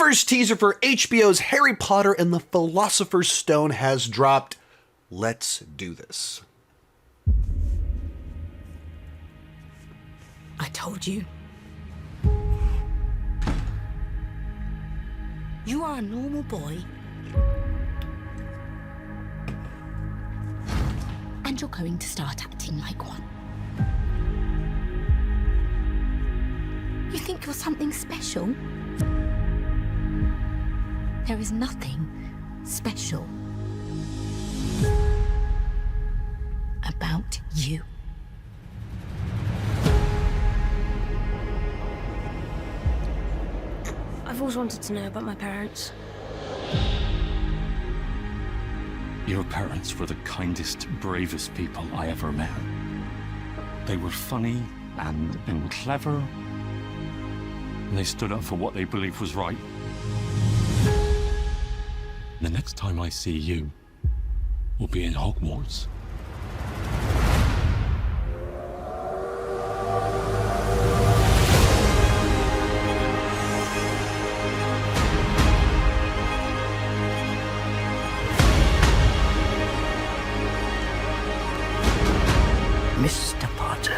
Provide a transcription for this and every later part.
first teaser for HBO's Harry Potter and the Philosopher's Stone has dropped. Let's do this. I told you. You are a normal boy. And you're going to start acting like one. You think you're something special? There is nothing special about you. I've always wanted to know about my parents. Your parents were the kindest, bravest people I ever met. They were funny and clever, and they stood up for what they believed was right. The next time I see you, we'll be in Hogwarts. Mr. Potter,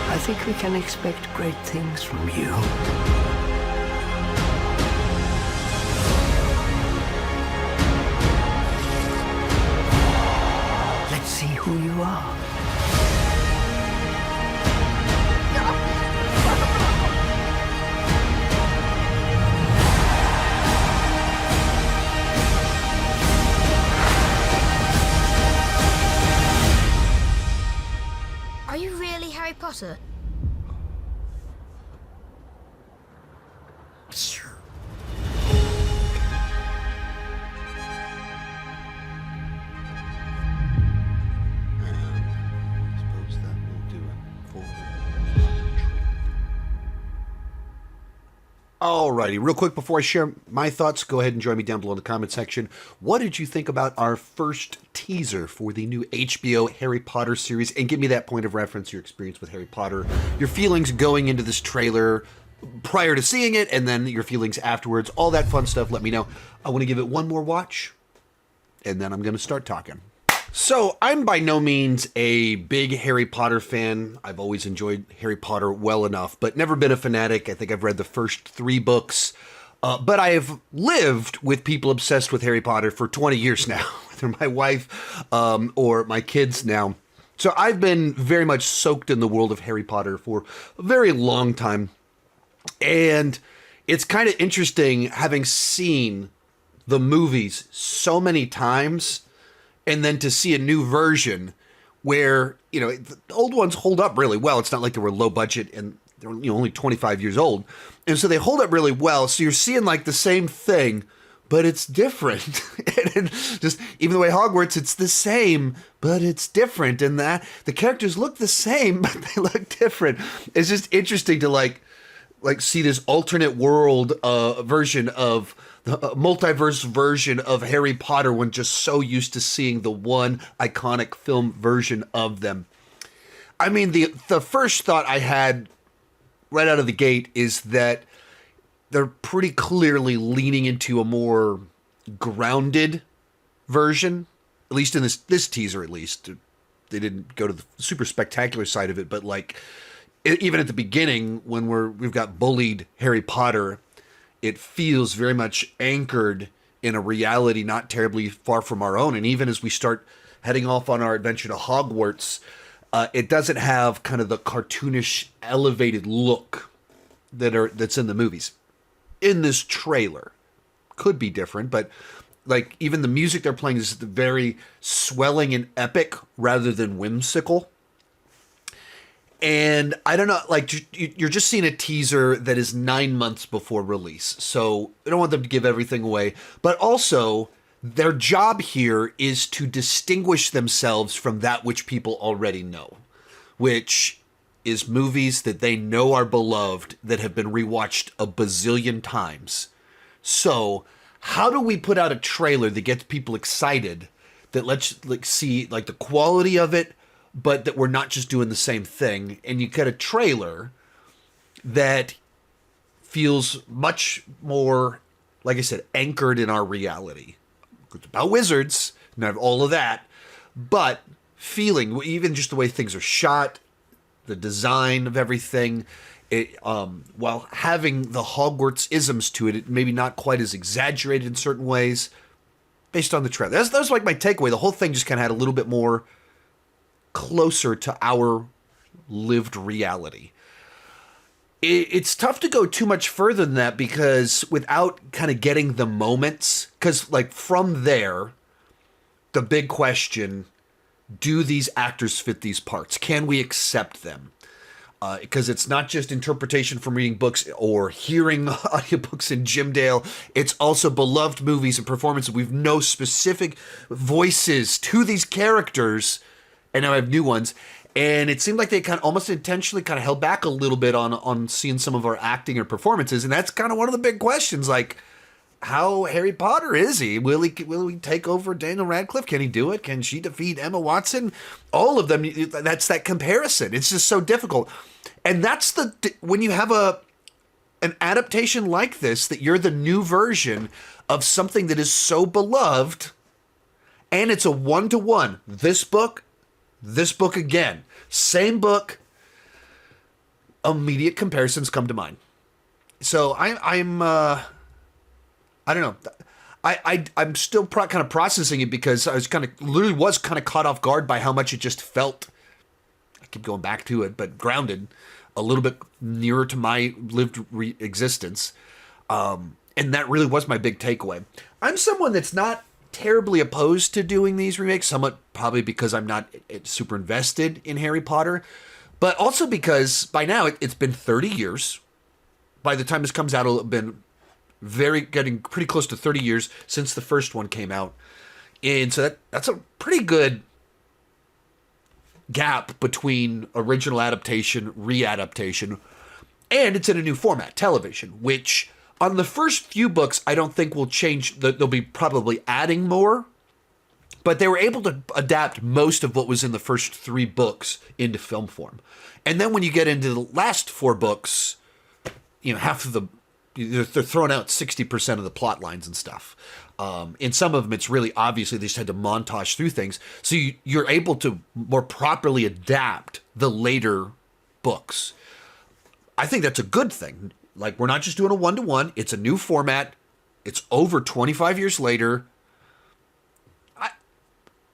I think we can expect great things from you. Let's see who you are. Are you really Harry Potter? Suppose that will do it for Alrighty, real quick before I share my thoughts, go ahead and join me down below in the comment section. What did you think about our first teaser for the new HBO Harry Potter series? And give me that point of reference, your experience with Harry Potter, your feelings going into this trailer prior to seeing it, and then your feelings afterwards. All that fun stuff, let me know. I want to give it one more watch, and then I'm going to start talking. So, I'm by no means a big Harry Potter fan. I've always enjoyed Harry Potter well enough, but never been a fanatic. I think I've read the first 3 books. But I have lived with people obsessed with Harry Potter for 20 years now, whether my wife or my kids now. So I've been very much soaked in the world of Harry Potter for a very long time. And it's kind of interesting having seen the movies so many times and then to see a new version where, you know, the old ones hold up really well. It's not like they were low budget and they're, you know, only 25 years old. And so they hold up really well. So you're seeing like the same thing, but it's different. And just even the way Hogwarts, it's the same, but it's different. And that the characters look the same, but they look different. It's just interesting to like see this alternate world version of the multiverse version of Harry Potter when just so used to seeing the one iconic film version of them. I mean, the first thought I had right out of the gate is that they're pretty clearly leaning into a more grounded version, at least in this teaser, at least. They didn't go to the super spectacular side of it, but like, even at the beginning, when we've got bullied Harry Potter, it feels very much anchored in a reality not terribly far from our own. And even as we start heading off on our adventure to Hogwarts, it doesn't have kind of the cartoonish, elevated look that's in the movies. In this trailer, could be different, but like even the music they're playing is very swelling and epic rather than whimsical. And I don't know, like you're just seeing a teaser that is 9 months before release. So I don't want them to give everything away, but also their job here is to distinguish themselves from that which people already know, which is movies that they know are beloved that have been rewatched a bazillion times. So how do we put out a trailer that gets people excited, that lets like see like the quality of it, but that we're not just doing the same thing? And you get a trailer that feels much more, like I said, anchored in our reality. It's about wizards, not all of that, but feeling, even just the way things are shot, the design of everything, while having the Hogwarts isms to it, it maybe not quite as exaggerated in certain ways, based on the trailer. That was like my takeaway. The whole thing just kind of had a little bit more closer to our lived reality. It's tough to go too much further than that because without kind of getting the moments, because like from there, the big question, do these actors fit these parts? Can we accept them? Because it's not just interpretation from reading books or hearing audiobooks in Jim Dale. It's also beloved movies and performances. We've no specific voices to these characters, and now I have new ones. And it seemed like they kind of almost intentionally kind of held back a little bit on seeing some of our acting or performances. And that's kind of one of the big questions, like, how Harry Potter is he? Will he take over Daniel Radcliffe? Can he do it? Can she defeat Emma Watson? All of them, that's that comparison. It's just so difficult. And that's when you have an adaptation like this, that you're the new version of something that is so beloved, and it's a one-to-one. This book again. Same book. Immediate comparisons come to mind. So I'm I don't know. I'm still kind of processing it because I was literally caught off guard by how much it just felt. I keep going back to it, but grounded, a little bit nearer to my lived existence. And that really was my big takeaway. I'm someone that's not terribly opposed to doing these remakes, somewhat probably because I'm not super invested in Harry Potter, but also because by now it's been 30 years. By the time this comes out, it'll have been getting pretty close to 30 years since the first one came out. And so that's a pretty good gap between original adaptation, readaptation, and it's in a new format, television, which on the first few books, I don't think will change. They'll be probably adding more, but they were able to adapt most of what was in the first 3 books into film form. And then when you get into the last 4 books, half of they're throwing out 60% of the plot lines and stuff. In some of them, it's really obviously they just had to montage through things. So you're able to more properly adapt the later books. I think that's a good thing. Like, we're not just doing a one-to-one. It's a new format. It's over 25 years later.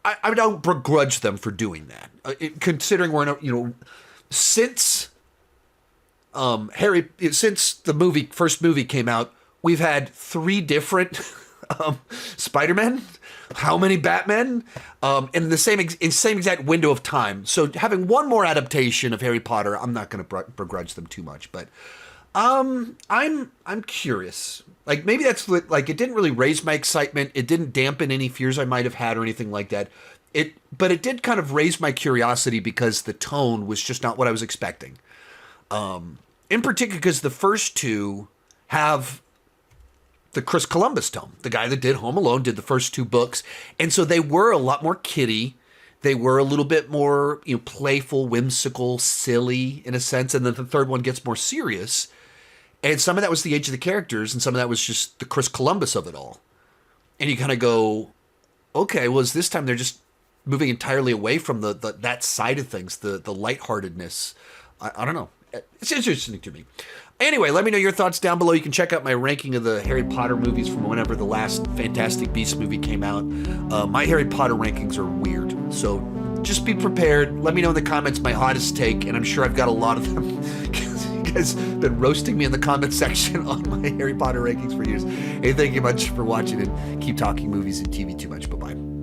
I don't begrudge them for doing that. Considering we're in a, since since the first movie came out, we've had 3 different Spider-Men, how many Batmen, in the same exact window of time. So having one more adaptation of Harry Potter, I'm not going to begrudge them too much, but I'm curious. Like, maybe that's like, it didn't really raise my excitement. It didn't dampen any fears I might have had or anything like that. But it did kind of raise my curiosity because the tone was just not what I was expecting. In particular, because the first 2 have the Chris Columbus tone. The guy that did Home Alone did the first 2 books. And so they were a lot more kiddie. They were a little bit more, playful, whimsical, silly in a sense. And then the third one gets more serious. And some of that was the age of the characters, and some of that was just the Chris Columbus of it all. And you kind of go, okay, well, this time they're just moving entirely away from that side of things, the lightheartedness. I don't know. It's interesting to me. Anyway, let me know your thoughts down below. You can check out my ranking of the Harry Potter movies from whenever the last Fantastic Beasts movie came out. My Harry Potter rankings are weird, so just be prepared. Let me know in the comments my hottest take, and I'm sure I've got a lot of them. You guys have been roasting me in the comment section on my Harry Potter rankings for years. Hey, thank you much for watching, and keep talking movies and TV too much. Bye-bye.